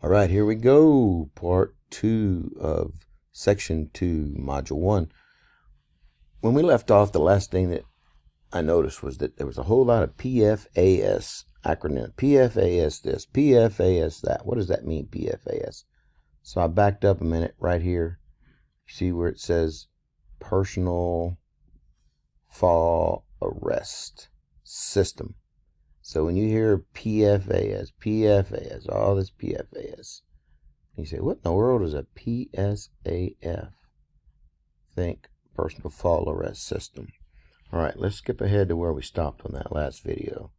All right, here we go. Part 2 of Section 2, Module 1. When we left off, the last thing that I noticed was that there was a whole lot of PFAS acronym. PFAS this, PFAS that. What does that mean, PFAS? So I backed up a minute right here. You see where it says Personal Fall Arrest System. So when you hear PFAS, all this PFAS, you say, what in the world is a PSAF? Think Personal Fall Arrest System. All right, let's skip ahead to where we stopped on that last video.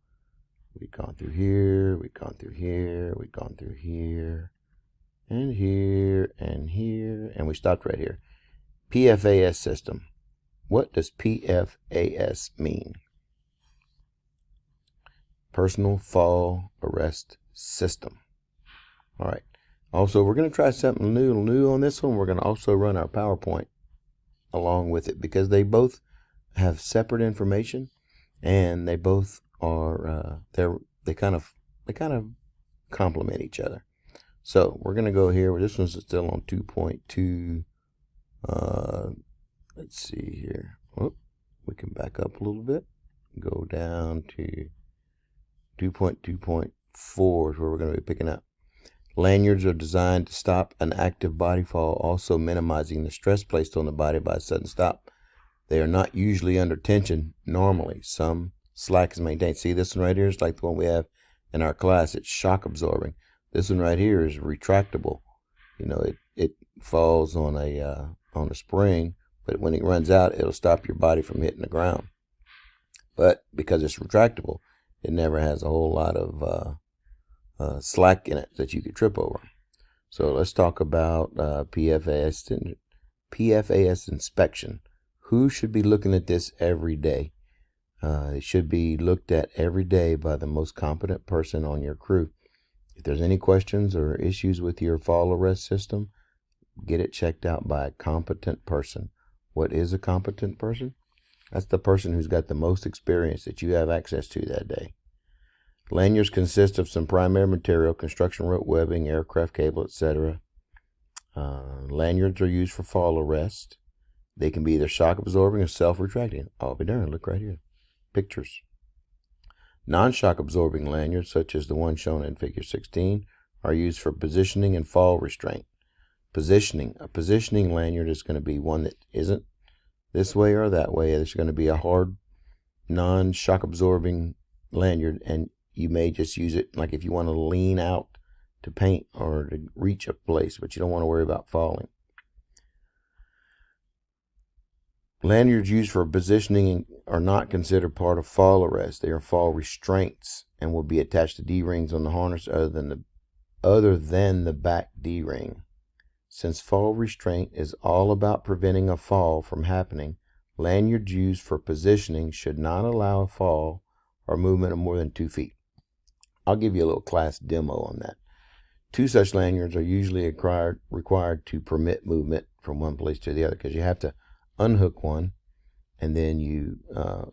We've gone through here, we've gone through here, we've gone through here, and here, and here, and we stopped right here. PFAS system. What does PFAS mean? Personal Fall Arrest System. All right. Also, we're going to try something new on this one. We're going to also run our PowerPoint along with it because they both have separate information and they both are they kind of complement each other. So we're going to go here. This one's still on 2.2. Let's see here. Oh, we can back up a little bit. Go down to 2.2.4 is where we're going to be picking up. Lanyards are designed to stop an active body fall, also minimizing the stress placed on the body by a sudden stop. They are not usually under tension normally. Some slack is maintained. See, this one right here is like the one we have in our class. It's shock absorbing. This one right here is retractable. You know, it falls on a spring, but when it runs out, it'll stop your body from hitting the ground. But because it's retractable, it never has a whole lot of slack in it that you could trip over. So let's talk about PFAS inspection. Who should be looking at this every day? It should be looked at every day by the most competent person on your crew. If there's any questions or issues with your fall arrest system, get it checked out by a competent person. What is a competent person? That's the person who's got the most experience that you have access to that day. Lanyards consist of some primary material, construction rope webbing, aircraft cable, etc. Lanyards are used for fall arrest. They can be either shock absorbing or self-retracting. I'll be darned, look right here. Pictures. Non-shock absorbing lanyards, such as the one shown in figure 16, are used for positioning and fall restraint. Positioning. A positioning lanyard is going to be one that isn't this way or that way. It's going to be a hard, non-shock absorbing lanyard, and you may just use it like if you want to lean out to paint or to reach a place, but you don't want to worry about falling. Lanyards used for positioning are not considered part of fall arrest. They are fall restraints and will be attached to D-rings on the harness other than the back D-ring. Since fall restraint is all about preventing a fall from happening, lanyards used for positioning should not allow a fall or movement of more than 2 feet. I'll give you a little class demo on that. 2 such lanyards are usually required to permit movement from one place to the other, because you have to unhook one and then you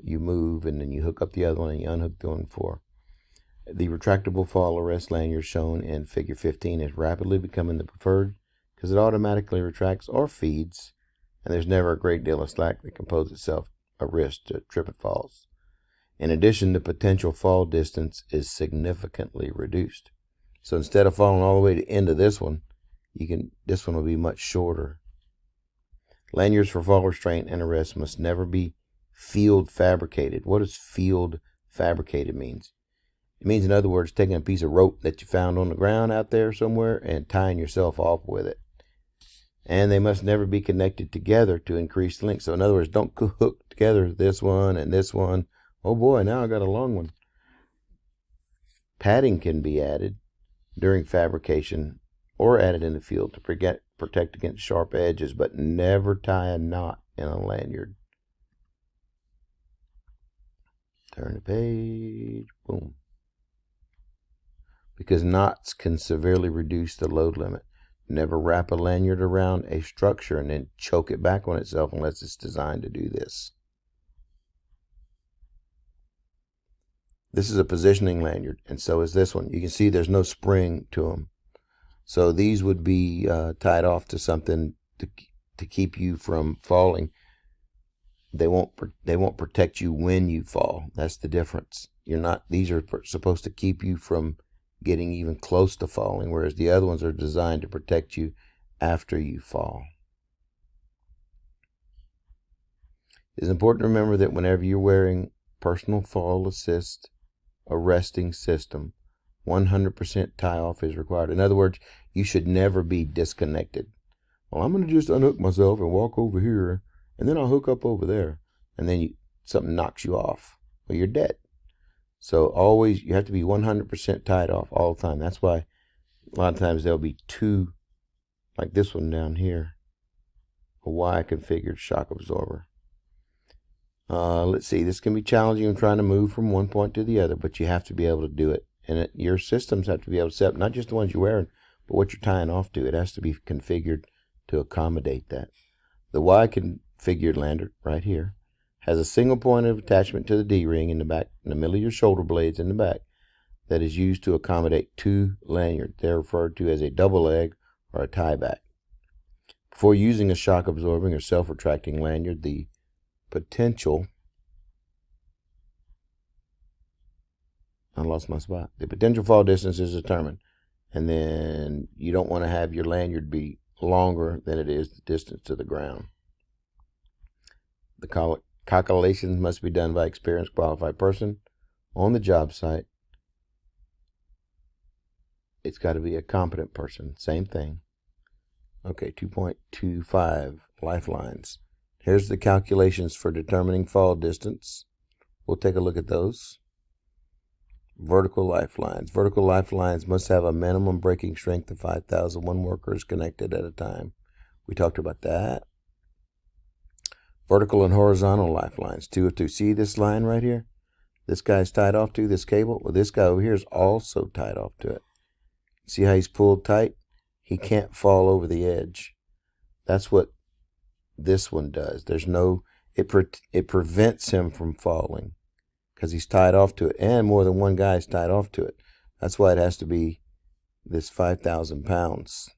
move, and then you hook up the other one and you unhook the one before. The retractable fall arrest lanyard shown in figure 15 is rapidly becoming the preferred because it automatically retracts or feeds, and there's never a great deal of slack that can pose itself a risk to trip and falls. In addition, the potential fall distance is significantly reduced. So instead of falling all the way to the end of this one, this one will be much shorter. Lanyards for fall restraint and arrest must never be field fabricated. What does field fabricated means? It means, in other words, taking a piece of rope that you found on the ground out there somewhere and tying yourself off with it. And they must never be connected together to increase length. So in other words, don't hook together this one and this one. Oh boy, now I got a long one. Padding can be added during fabrication or added in the field to protect against sharp edges, but never tie a knot in a lanyard. Turn the page. Boom. Because knots can severely reduce the load limit. Never wrap a lanyard around a structure and then choke it back on itself unless it's designed to do this. This is a positioning lanyard, and so is this one. You can see there's no spring to them. So these would be tied off to something to keep you from falling. They won't protect you when you fall. That's the difference. These are supposed to keep you from getting even close to falling, whereas the other ones are designed to protect you after you fall. It's important to remember that whenever you're wearing personal fall assist arresting system, 100% tie off is required. In other words, you should never be disconnected. Well, I'm going to just unhook myself and walk over here, and then I'll hook up over there, and then something knocks you off. Well, you're dead. So always, you have to be 100% tied off all the time. That's why a lot of times there'll be two, like this one down here, a Y configured shock absorber. Let's see, this can be challenging when trying to move from one point to the other, but you have to be able to do it. And your systems have to be able to set up not just the ones you're wearing, but what you're tying off to. It has to be configured to accommodate that. The Y configured lanyard right here has a single point of attachment to the D-ring in the back, in the middle of your shoulder blades in the back, that is used to accommodate two lanyards. They're referred to as a double leg or a tie back. Before using a shock absorbing or self-retracting lanyard, the potential, I lost my spot. The potential fall distance is determined, and then you don't want to have your lanyard be longer than it is the distance to the ground. The calculations must be done by experienced qualified person on the job site. It's got to be a competent person. Same thing. Okay, 2.25 lifelines. Here's the calculations for determining fall distance. We'll take a look at those. Vertical lifelines. Vertical lifelines must have a minimum breaking strength of 5,001 workers connected at a time. We talked about that. Vertical and horizontal lifelines. 2 of 2. See this line right here? This guy's tied off to this cable. Well, this guy over here is also tied off to it. See how he's pulled tight? He can't fall over the edge. That's what this one does. It prevents him from falling because he's tied off to it, and more than one guy is tied off to it. That's why it has to be this 5,000 pounds.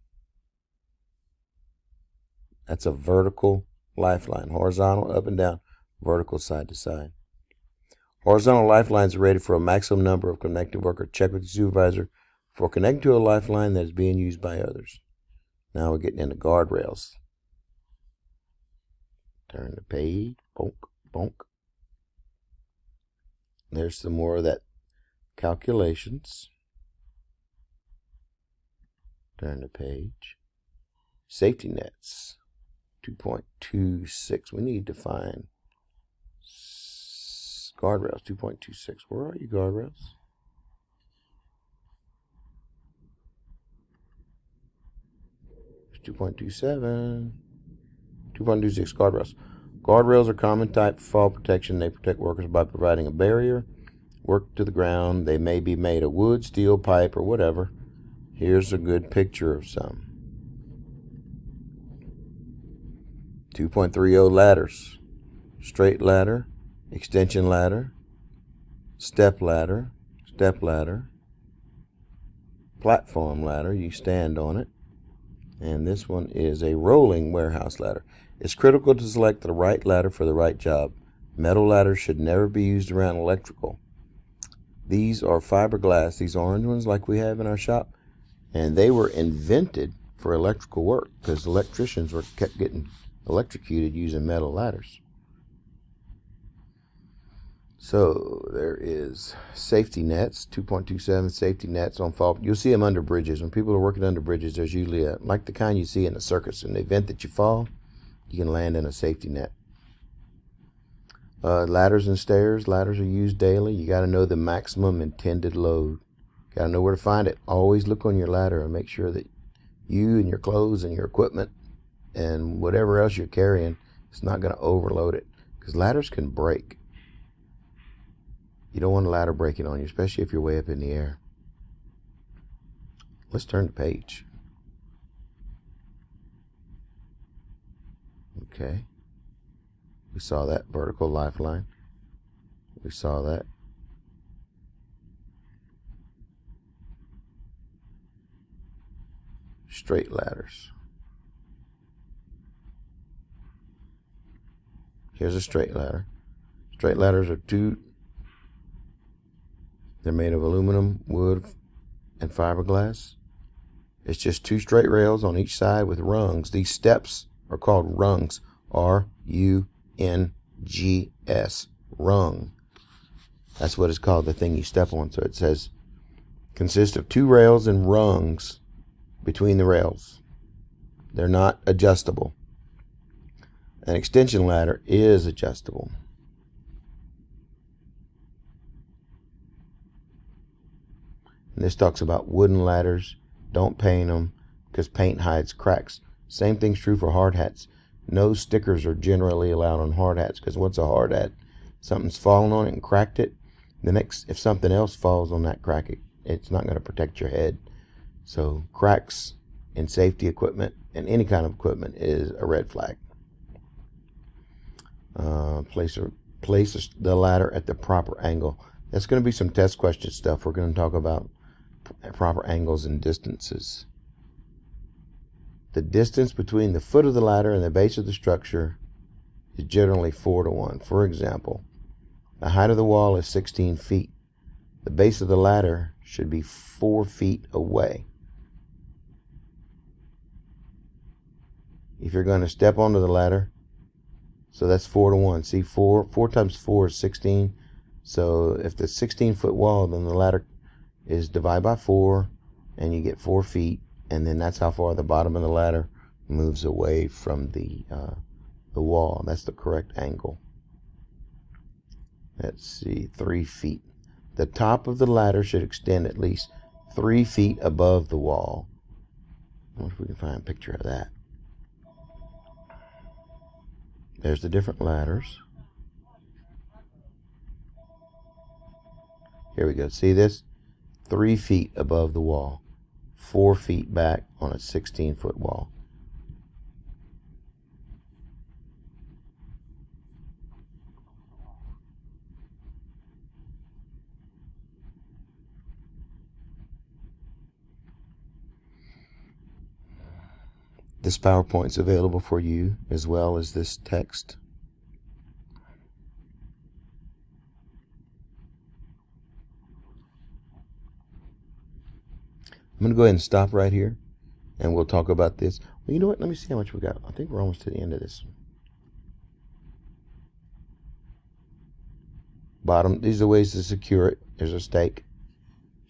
That's a vertical lifeline. Horizontal, up and down, vertical, side to side. Horizontal lifelines are rated for a maximum number of connected workers. Check with the supervisor for connecting to a lifeline that is being used by others. Now we're getting into guardrails. Turn the page. Bonk, bonk. There's some more of that calculations. Turn the page. Safety nets. 2.26. We need to find guardrails. 2.26. Where are you, guardrails? There's 2.27. 2.26 guardrails. Guardrails are common type fall protection. They protect workers by providing a barrier. Work to the ground. They may be made of wood, steel, pipe, or whatever. Here's a good picture of some. 2.30 ladders. Straight ladder, extension ladder, step ladder, platform ladder. You stand on it. And this one is a rolling warehouse ladder. It's critical to select the right ladder for the right job. Metal ladders should never be used around electrical. These are fiberglass, these orange ones like we have in our shop, and they were invented for electrical work because electricians kept getting electrocuted using metal ladders. So there is safety nets, 2.27 safety nets on fall. You'll see them under bridges. When people are working under bridges, there's usually like the kind you see in the circus. In the event that you fall, you can land in a safety net. Ladders and stairs. Ladders are used daily. You got to know the maximum intended load. Got to know where to find it. Always look on your ladder and make sure that you and your clothes and your equipment and whatever else you're carrying is not going to overload it, because ladders can break. You don't want a ladder breaking on you, especially if you're way up in the air. Let's turn the page. Okay. We saw that vertical lifeline. We saw that. straight ladders. Here's a straight ladder. Straight ladders are they're made of aluminum, wood, and fiberglass. It's just two straight rails on each side with rungs. These steps are called rungs. R-U-N-G-S. Rung. That's what it's called, the thing you step on. So it says, consists of two rails and rungs between the rails. They're not adjustable. An extension ladder is adjustable. And this talks about wooden ladders. Don't paint them because paint hides cracks. Same thing's true for hard hats. No stickers are generally allowed on hard hats because once a hard hat, something's fallen on it and cracked it, if something else falls on that crack, it's not going to protect your head. So cracks in safety equipment and any kind of equipment is a red flag. Place the ladder at the proper angle. That's going to be some test question stuff. We're going to talk about proper angles and distances. The distance between the foot of the ladder and the base of the structure is generally 4 to 1. For example, the height of the wall is 16 feet. The base of the ladder should be 4 feet away. If you're going to step onto the ladder, so that's 4 to 1. See, 4 times 4 is 16. So if the 16-foot wall, then the ladder is divided by 4, and you get 4 feet, and then that's how far the bottom of the ladder moves away from the wall. That's the correct angle. Let's see, 3 feet. The top of the ladder should extend at least 3 feet above the wall. I wonder if we can find a picture of that. There's the different ladders. Here we go. See this? 3 feet above the wall. 4 feet back on a 16-foot wall. This PowerPoint is available for you as well as this text. I'm going to go ahead and stop right here, and we'll talk about this. Well, you know what? Let me see how much we got. I think we're almost to the end of this. Bottom, these are the ways to secure it. There's a stake.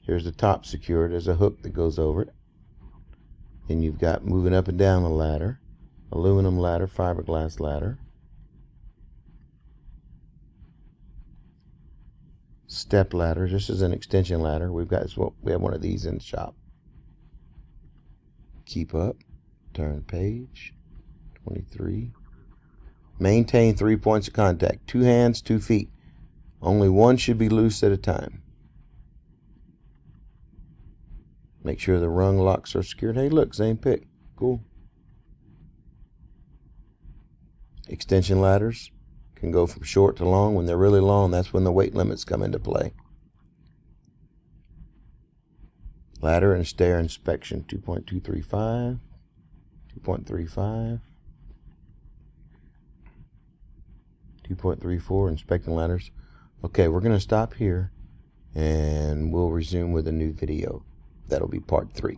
Here's the top secured. There's a hook that goes over it. Then you've got moving up and down the ladder. Aluminum ladder, fiberglass ladder. Step ladder. This is an extension ladder. We have one of these in the shop. Keep up. Turn page. 23. Maintain 3 points of contact. 2 hands, 2 feet. Only one should be loose at a time. Make sure the rung locks are secured. Hey, look, same pick. Cool. Extension ladders can go from short to long. When they're really long, that's when the weight limits come into play. Ladder and stair inspection. 2.235. 2.35. 2.34. Inspecting ladders. Okay, we're going to stop here, and we'll resume with a new video. That'll be part 3.